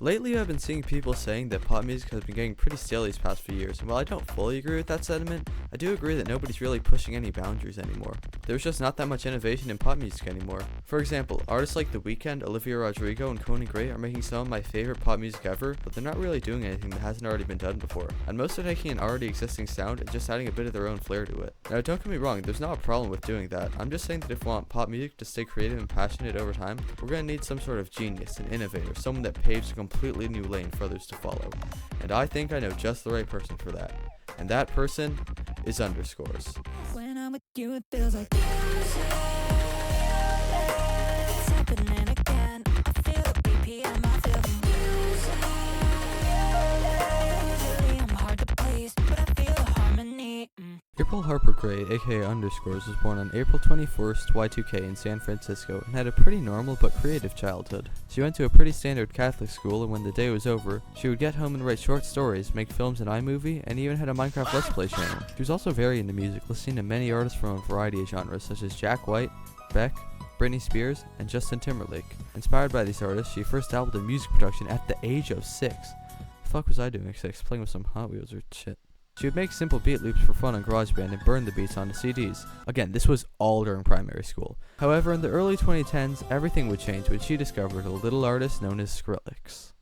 Lately, I've been seeing people saying that pop music has been getting pretty stale these past few years, and while I don't fully agree with that sentiment, I do agree that nobody's really pushing any boundaries anymore. There's just not that much innovation in pop music anymore. For example, artists like The Weeknd, Olivia Rodrigo, and Conan Gray are making some of my favorite pop music ever, but they're not really doing anything that hasn't already been done before, and most are taking an already existing sound and just adding a bit of their own flair to it. Now, don't get me wrong, there's not a problem with doing that. I'm just saying that if we want pop music to stay creative and passionate over time, we're gonna need some sort of genius, an innovator, someone that paves a completely new lane for others to follow. And I think I know just the right person for that. And that person is Underscores. When I'm with you, it feels like music. It's happening again. I feel the BPM, I feel the music. Usually I'm hard to please, but I feel the harmony. April Harper Gray, aka Underscores, was born on April 21st, Y2K in San Francisco and had a pretty normal but creative childhood. She went to a pretty standard Catholic school, and when the day was over, she would get home and write short stories, make films in iMovie, and even had a Minecraft Let's Play channel. She was also very into music, listening to many artists from a variety of genres such as Jack White, Beck, Britney Spears, and Justin Timberlake. Inspired by these artists, she first dabbled in music production at the age of 6. The fuck was I doing at 6? Playing with some Hot Wheels or shit. She would make simple beat loops for fun on GarageBand and burn the beats onto CDs. Again, this was all during primary school. However, in the early 2010s, everything would change when she discovered a little artist known as Skrillex.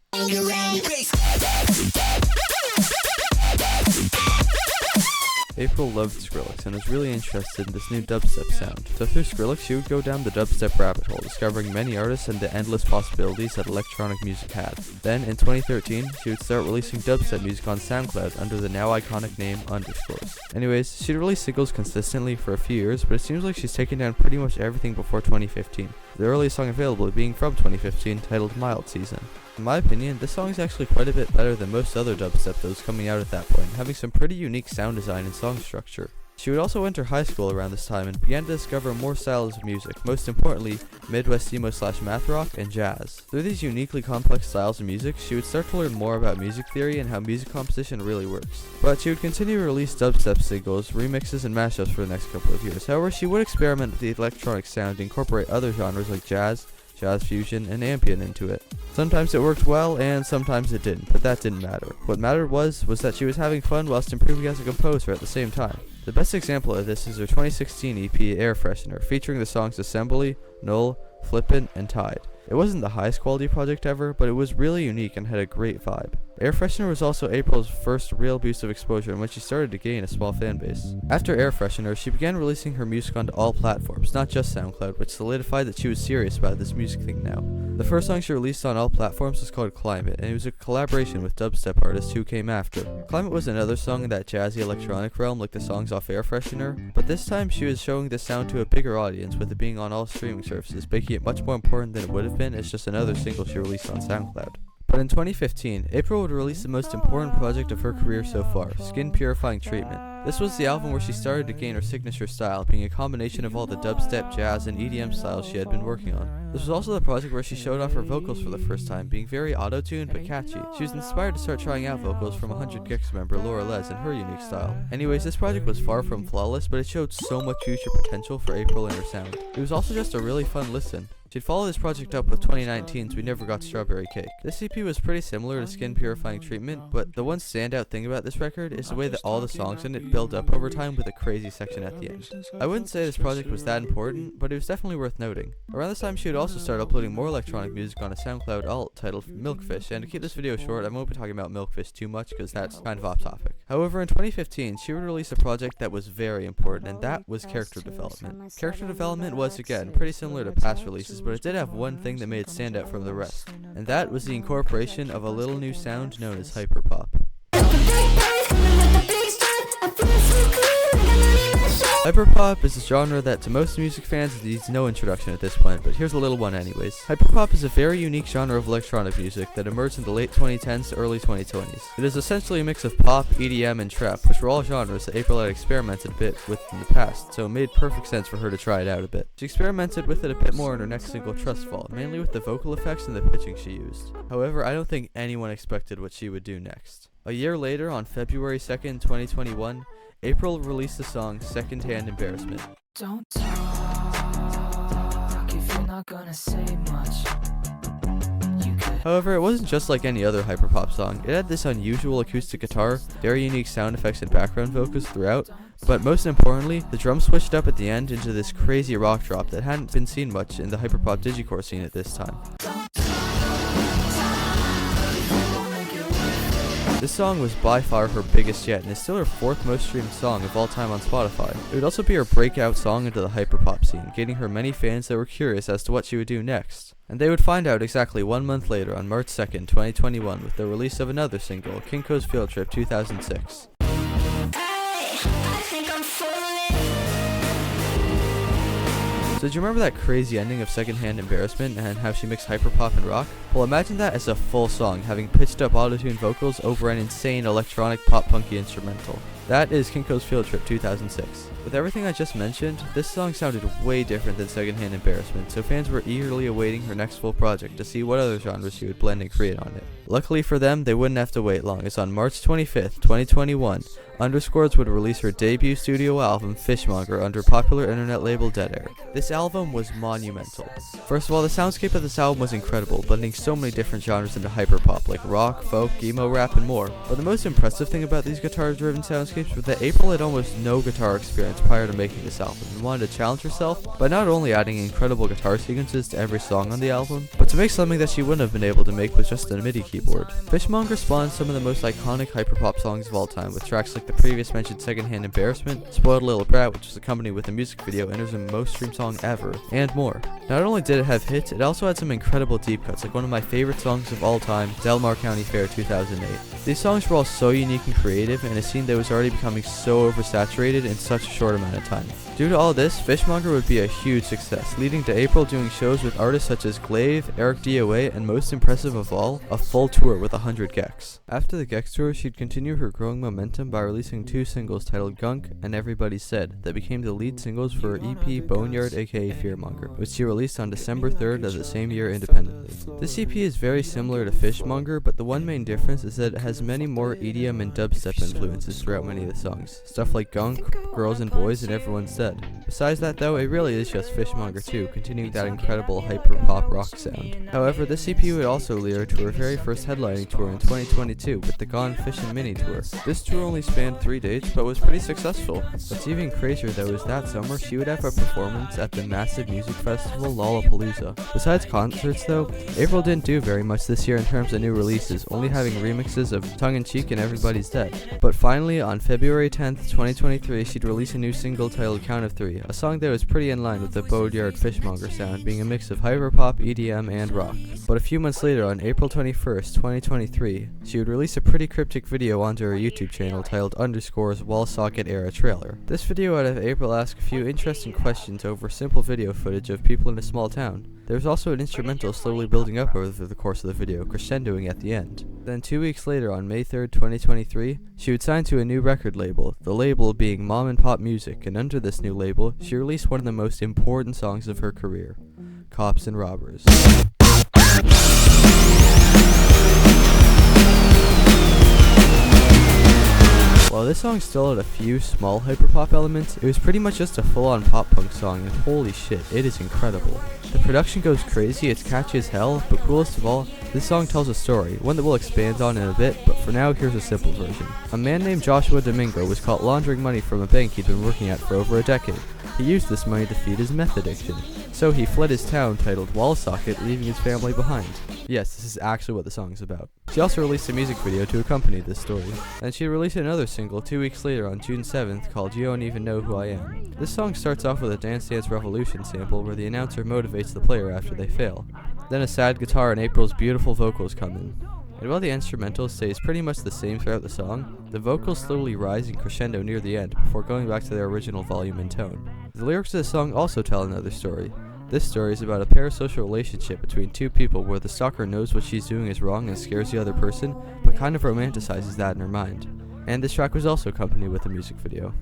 April loved Skrillex and was really interested in this new dubstep sound. So through Skrillex, she would go down the dubstep rabbit hole, discovering many artists and the endless possibilities that electronic music had. Then, in 2013, she would start releasing dubstep music on SoundCloud under the now iconic name Underscores. Anyways, she'd release singles consistently for a few years, but it seems like she's taken down pretty much everything before 2015. The earliest song available being from 2015, titled Mild Season. In my opinion, this song is actually quite a bit better than most other dubstep that was coming out at that point, having some pretty unique sound design and song structure. She would also enter high school around this time and began to discover more styles of music, most importantly, Midwest emo / math rock and jazz. Through these uniquely complex styles of music, she would start to learn more about music theory and how music composition really works. But she would continue to release dubstep singles, remixes, and mashups for the next couple of years. However, she would experiment with the electronic sound and incorporate other genres like jazz fusion, and ambient into it. Sometimes it worked well, and sometimes it didn't, but that didn't matter. What mattered was that she was having fun whilst improving as a composer at the same time. The best example of this is her 2016 EP, Air Freshener, featuring the songs Assembly, Null, Flippin', and Tide. It wasn't the highest quality project ever, but it was really unique and had a great vibe. Air Freshener was also April's first real boost of exposure in which she started to gain a small fan base. After Air Freshener, she began releasing her music onto all platforms, not just SoundCloud, which solidified that she was serious about this music thing now. The first song she released on all platforms was called Climate, and it was a collaboration with dubstep artists who came after. Climate was another song in that jazzy electronic realm like the songs off Air Freshener, but this time she was showing the sound to a bigger audience with it being on all streaming services, making it much more important than it would have been as just another single she released on SoundCloud. But in 2015, April would release the most important project of her career so far, Skin Purifying Treatment. This was the album where she started to gain her signature style, being a combination of all the dubstep, jazz, and EDM styles she had been working on. This was also the project where she showed off her vocals for the first time, being very auto-tuned but catchy. She was inspired to start trying out vocals from 100 Gex member Laura Les and her unique style. Anyways, this project was far from flawless, but it showed so much future potential for April and her sound. It was also just a really fun listen. She'd follow this project up with 2019's We Never Got Strawberry Cake. This EP was pretty similar to Skin Purifying Treatment, but the one standout thing about this record is the way that all the songs in it build up over time with a crazy section at the end. I wouldn't say this project was that important, but it was definitely worth noting. Around this time she would also start uploading more electronic music on a SoundCloud alt titled Milkfish, and to keep this video short, I won't be talking about Milkfish too much because that's kind of off topic. However, in 2015, she would release a project that was very important, and that was character development. Character development was, again, pretty similar to past releases, but it did have one thing that made it stand out from the rest, and that was the incorporation of a little new sound known as hyperpop. Hyperpop is a genre that to most music fans needs no introduction at this point, but here's a little one anyways. Hyperpop is a very unique genre of electronic music that emerged in the late 2010s to early 2020s. It is essentially a mix of pop, EDM, and trap, which were all genres that April had experimented a bit with in the past, so it made perfect sense for her to try it out a bit. She experimented with it a bit more in her next single, Trustfall, mainly with the vocal effects and the pitching she used. However, I don't think anyone expected what she would do next. A year later, on February 2nd, 2021, April released the song Secondhand Embarrassment. Don't talk if you're not gonna say much. You could However, it wasn't just like any other hyperpop song. It had this unusual acoustic guitar, very unique sound effects and background vocals throughout, but most importantly, the drums switched up at the end into this crazy rock drop that hadn't been seen much in the hyperpop digicore scene at this time. This song was by far her biggest yet, and is still her 4th most streamed song of all time on Spotify. It would also be her breakout song into the hyperpop scene, gaining her many fans that were curious as to what she would do next. And they would find out exactly 1 month later on March 2nd, 2021 with the release of another single, Kinko's Field Trip 2006. So did you remember that crazy ending of Secondhand Embarrassment and how she mixed hyperpop and rock? Well, imagine that as a full song, having pitched up auto-tune vocals over an insane electronic pop-punky instrumental. That is Kinko's Field Trip 2006. With everything I just mentioned, this song sounded way different than Secondhand Embarrassment, so fans were eagerly awaiting her next full project to see what other genres she would blend and create on it. Luckily for them, they wouldn't have to wait long, as on March 25th, 2021, Underscores would release her debut studio album, Fishmonger, under popular internet label Dead Air. This album was monumental. First of all, the soundscape of this album was incredible, blending so many different genres into hyperpop, like rock, folk, emo, rap, and more. But the most impressive thing about these guitar-driven soundscapes was that April had almost no guitar experience prior to making this album, and wanted to challenge herself by not only adding incredible guitar sequences to every song on the album, but to make something that she wouldn't have been able to make with just a MIDI keyboard. Fishmonger spawned some of the most iconic hyperpop songs of all time, with tracks like the previous mentioned Secondhand Embarrassment, Spoiled Little Brat, which was accompanied with a music video and is the most streamed song ever, and more. Not only did it have hits, it also had some incredible deep cuts, like one of my favorite songs of all time, Del Mar County Fair 2008. These songs were all so unique and creative in a scene that was already becoming so oversaturated in such a short amount of time. Due to all this, Fishmonger would be a huge success, leading to April doing shows with artists such as Glaive, Eric DOA, and most impressive of all, a full tour with 100 Gex. After the Gex tour, she'd continue her growing momentum by releasing 2 singles titled Gunk and Everybody Said, that became the lead singles for her EP Boneyard aka Fearmonger, which she released on December 3rd of the same year independently. This EP is very similar to Fishmonger, but the one main difference is that it has many more EDM and dubstep influences throughout many of the songs, stuff like Gunk, Girls and Boys, and Everyone's Dead. Besides that though, it really is just Fishmonger 2, continuing that incredible hyper-pop rock sound. However, this EP would also lead her to her very first headlining tour in 2022 with the Gone Fishin' Mini Tour. This tour only spanned 3 dates, but was pretty successful. What's even crazier though is that summer, she would have a performance at the massive music festival Lollapalooza. Besides concerts though, April didn't do very much this year in terms of new releases, only having remixes of Tongue in Cheek and Everybody's Dead. But finally, on February 10th, 2023, she'd release a new single titled Count of 3, a song that was pretty in line with the Boneyard Fishmonger sound, being a mix of hyperpop, EDM, and rock. But a few months later, on April 21st, 2023, she would release a pretty cryptic video onto her YouTube channel titled Underscores Wall Socket Era Trailer. This video would have April ask a few interesting questions over simple video footage of people in a small town. There was also an instrumental slowly building up over the course of the video, crescendoing at the end. Then 2 weeks later, on May 3rd, 2023, she would sign to a new record label, the label being Mom and Pop Music, and under this new label, she released one of the most important songs of her career, Cops and Robbers. While this song still had a few small hyperpop elements, it was pretty much just a full-on pop-punk song, and holy shit, it is incredible. The production goes crazy, it's catchy as hell, but coolest of all, this song tells a story, one that we'll expand on in a bit, but for now, here's a simple version. A man named Joshua Domingo was caught laundering money from a bank he'd been working at for over a decade. He used this money to feed his meth addiction, so he fled his town titled Wallsocket, leaving his family behind. Yes, this is actually what the song is about. She also released a music video to accompany this story, and she released another single 2 weeks later on June 7th called You Don't Even Know Who I Am. This song starts off with a Dance Dance Revolution sample where the announcer motivates the player after they fail. Then a sad guitar and April's beautiful vocals come in. And while the instrumental stays pretty much the same throughout the song, the vocals slowly rise in crescendo near the end before going back to their original volume and tone. The lyrics of the song also tell another story. This story is about a parasocial relationship between 2 people where the stalker knows what she's doing is wrong and scares the other person, but kind of romanticizes that in her mind. And this track was also accompanied with a music video.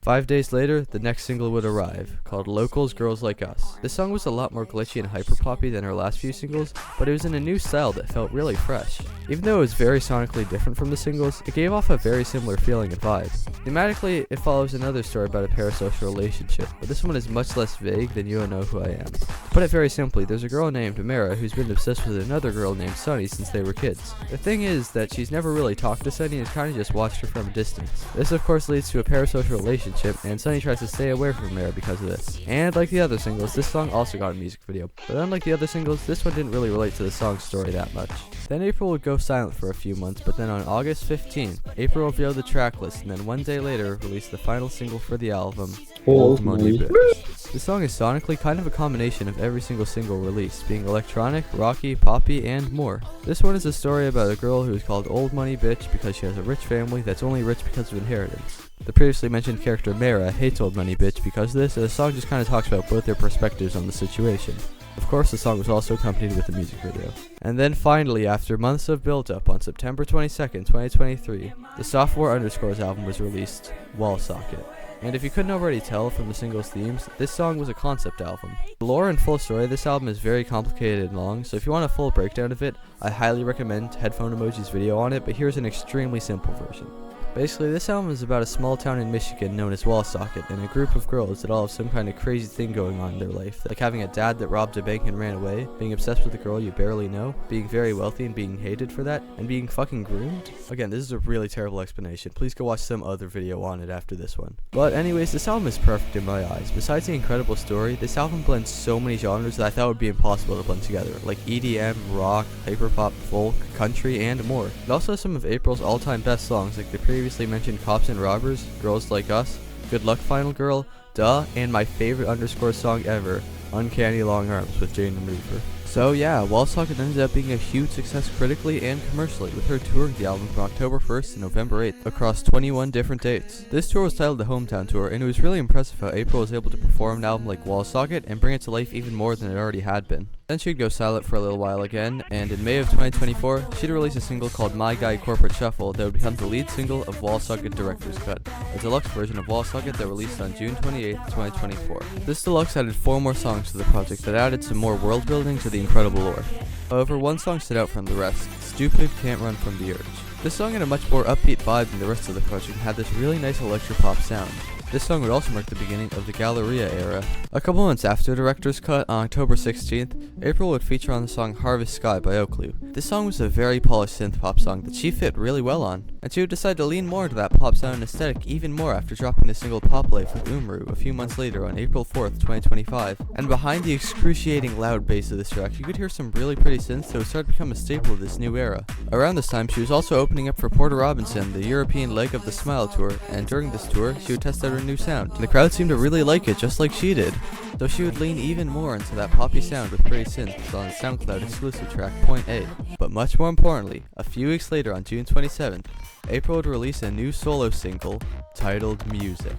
5 days later, the next single would arrive, called Locals Girls Like Us. This song was a lot more glitchy and hyperpoppy than her last few singles, but it was in a new style that felt really fresh. Even though it was very sonically different from the singles, it gave off a very similar feeling and vibe. Thematically, it follows another story about a parasocial relationship, but this one is much less vague than You Don't Know Who I Am. To put it very simply, there's a girl named Mara who's been obsessed with another girl named Sunny since they were kids. The thing is that she's never really talked to Sunny and has kind of just watched her from a distance. This of course leads to a parasocial relationship, and Sunny tries to stay away from Mara because of this. And like the other singles, this song also got a music video, but unlike the other singles, this one didn't really relate to the song's story that much. Then April would go silent for a few months, but then on August 15th, April revealed the track list and then one day later released the final single for the album, Old Money Bitch. The song is sonically kind of a combination of every single single released, being electronic, rocky, poppy, and more. This one is a story about a girl who is called Old Money Bitch because she has a rich family that's only rich because of inheritance. The previously mentioned character Mara hates Old Money Bitch because of this, and the song just kind of talks about both their perspectives on the situation. Of course, the song was also accompanied with a music video. And then finally, after months of build-up, on September 22nd, 2023, the Software Underscores album was released, Wall Socket. And if you couldn't already tell from the single's themes, this song was a concept album. The lore and full story of this album is very complicated and long, so if you want a full breakdown of it, I highly recommend Headphone Emoji's video on it, but here's an extremely simple version. Basically, this album is about a small town in Michigan known as Woonsocket and a group of girls that all have some kind of crazy thing going on in their life, like having a dad that robbed a bank and ran away, being obsessed with a girl you barely know, being very wealthy and being hated for that, and being fucking groomed. Again, this is a really terrible explanation. Please go watch some other video on it after this one. But anyways, this album is perfect in my eyes. Besides the incredible story, this album blends so many genres that I thought would be impossible to blend together, like EDM, rock, hyperpop, folk, country, and more. It also has some of April's all-time best songs like the previously mentioned Cops and Robbers, Girls Like Us, Good Luck Final Girl, Duh, and my favorite underscore song ever, Uncanny Long Arms with Jane the Mover. So yeah, Wall Socket ended up being a huge success critically and commercially, with her touring the album from October 1st to November 8th across 21 different dates. This tour was titled the Hometown Tour, and it was really impressive how April was able to perform an album like Wall Socket and bring it to life even more than it already had been. Then she'd go silent for a little while again, and in May of 2024, she'd release a single called My Guy Corporate Shuffle that would become the lead single of Wall Socket Director's Cut, a deluxe version of Wall Socket that released on June 28, 2024. This deluxe added 4 more songs to the project that added some more world building to the incredible lore. However, one song stood out from the rest, Stupid Can't Run From the Urge. This song had a much more upbeat vibe than the rest of the project and had this really nice electropop sound. This song would also mark the beginning of the Galleria era. A couple months after Director's Cut, on October 16th, April would feature on the song Harvest Sky by Oakley. This song was a very polished synth-pop song that she fit really well on, and she would decide to lean more into that pop sound and aesthetic even more after dropping the single Pop Life with Umru a few months later on April 4th, 2025. And behind the excruciating loud bass of this track, you could hear some really pretty synths that would start to become a staple of this new era. Around this time, she was also opening up for Porter Robinson, the European leg of the Smile Tour, and during this tour, she would test out her new sound, and the crowd seemed to really like it just like she did. So she would lean even more into that poppy sound with pretty synths on the SoundCloud exclusive track Point A. But much more importantly, a few weeks later on June 27th, April would release a new solo single titled Music.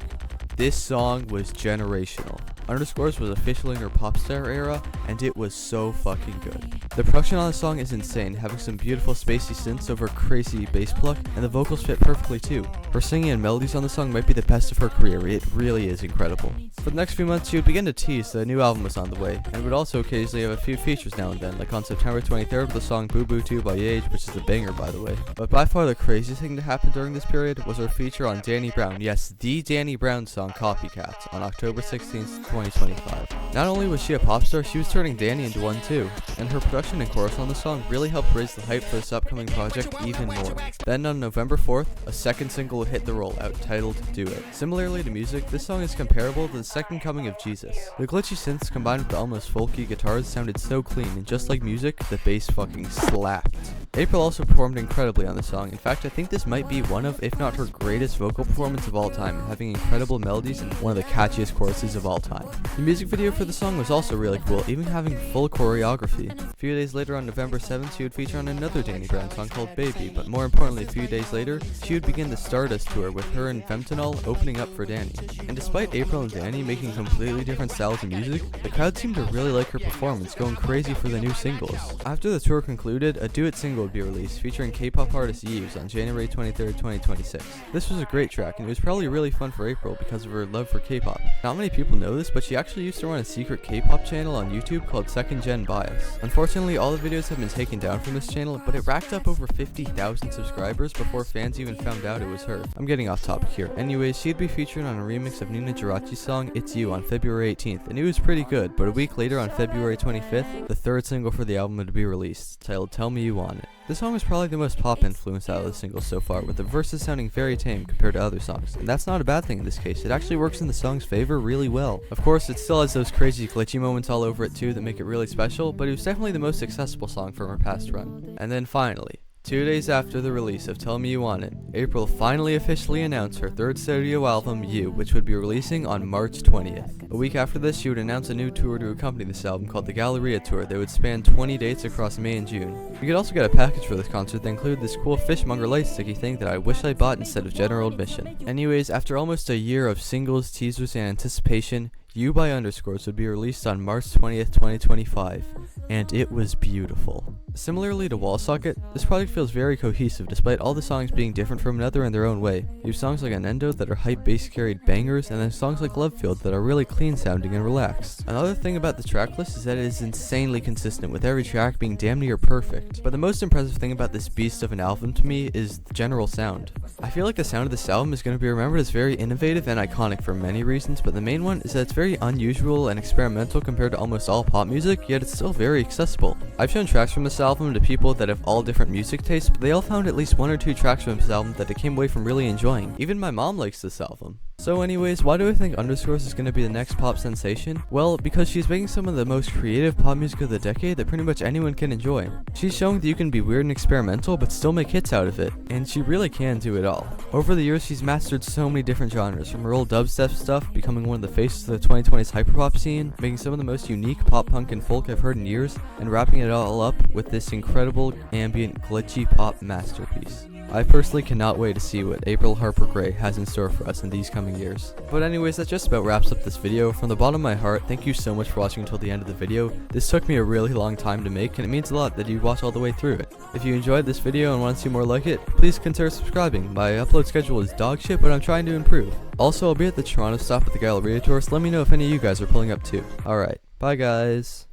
This song was generational. Underscores was officially in her pop star era, and it was so fucking good. The production on the song is insane, having some beautiful spacey synths over crazy bass pluck, and the vocals fit perfectly too. Her singing and melodies on the song might be the best of her career. It really is incredible. For the next few months, she would begin to tease that a new album was on the way, and would also occasionally have a few features now and then, like on September 23rd with the song Boo Boo 2 by Age, which is a banger by the way. But by far the craziest thing to happen during this period was her feature on Danny Brown, yes, the Danny Brown song Copycats, on October 16th, 2025. Not only was she a pop star, she was turning Danny into one too, and her production and chorus on the song really helped raise the hype for this upcoming project even more. Then on November 4th, a second single would hit the rollout, titled Do It. Similarly to music, this song is comparable to the second coming of Jesus. The glitchy synths combined with the almost folky guitars sounded so clean, and just like music, the bass fucking slapped. April also performed incredibly on the song. In fact, I think this might be one of, if not her greatest vocal performance of all time, having incredible melodies and one of the catchiest choruses of all time. The music video for the song was also really cool, even having full choreography. A few days later on November 7th, she would feature on another Danny Brown song called Baby, but more importantly, a few days later, she would begin the Stardust tour with her and Fentanyl opening up for Danny. And despite April and Danny making completely different styles of music, the crowd seemed to really like her performance, going crazy for the new singles. After the tour concluded, a Do It single single would be released, featuring K-pop artist Yves on January 23rd, 2026. This was a great track, and it was probably really fun for April because of her love for K-pop. Not many people know this, but she actually used to run a secret K-pop channel on YouTube called Second Gen Bias. Unfortunately, all the videos have been taken down from this channel, but it racked up over 50,000 subscribers before fans even found out it was her. I'm getting off topic here. Anyways, she'd be featured on a remix of Nina Geraci's song It's You on February 18th, and it was pretty good, but a week later on February 25th, the third single for the album would be released, titled Tell Me You Want It. This song was probably the most pop influenced out of the singles so far, with the verses sounding very tame compared to other songs, and that's not a bad thing in this case. It actually works in the song's favor really well. Of course, it still has those crazy glitchy moments all over it too that make it really special, but it was definitely the most accessible song from her past run. And then finally, 2 days after the release of Tell Me You Want It, April finally officially announced her third studio album, You, which would be releasing on March 20th. A week after this, she would announce a new tour to accompany this album called the Galleria Tour that would span 20 dates across May and June. You could also get a package for this concert that included this cool fishmonger light sticky thing that I wish I bought instead of general admission. Anyways, after almost a year of singles, teasers, and anticipation, You by Underscores would be released on March 20th, 2025, and it was beautiful. Similarly to Wall Socket, this project feels very cohesive despite all the songs being different from another in their own way. You have songs like Anendo that are hype bass carried bangers, and then songs like Love Field that are really clean sounding and relaxed. Another thing about the tracklist is that it is insanely consistent, with every track being damn near perfect. But the most impressive thing about this beast of an album to me is the general sound. I feel like the sound of this album is going to be remembered as very innovative and iconic for many reasons, but the main one is that it's very unusual and experimental compared to almost all pop music, yet it's still very accessible. I've shown tracks from this album to people that have all different music tastes, but they all found at least 1 or 2 tracks from this album that they came away from really enjoying. Even my mom likes this album. So anyways, why do I think Underscores is going to be the next pop sensation? Well, because she's making some of the most creative pop music of the decade that pretty much anyone can enjoy. She's showing that you can be weird and experimental but still make hits out of it, and she really can do it all. Over the years, she's mastered so many different genres, from her old dubstep stuff, becoming one of the faces of the 2020s hyperpop scene, making some of the most unique pop punk and folk I've heard in years, and wrapping it all up with this incredible ambient glitchy pop masterpiece. I personally cannot wait to see what April Harper Grey has in store for us in these coming years. But anyways, that just about wraps up this video. From the bottom of my heart, thank you so much for watching until the end of the video. This took me a really long time to make, and it means a lot that you watch all the way through it. If you enjoyed this video and want to see more like it, please consider subscribing. My upload schedule is dog shit, but I'm trying to improve. Also, I'll be at the Toronto stop at the Galleria Tour, so let me know if any of you guys are pulling up too. Alright, bye guys.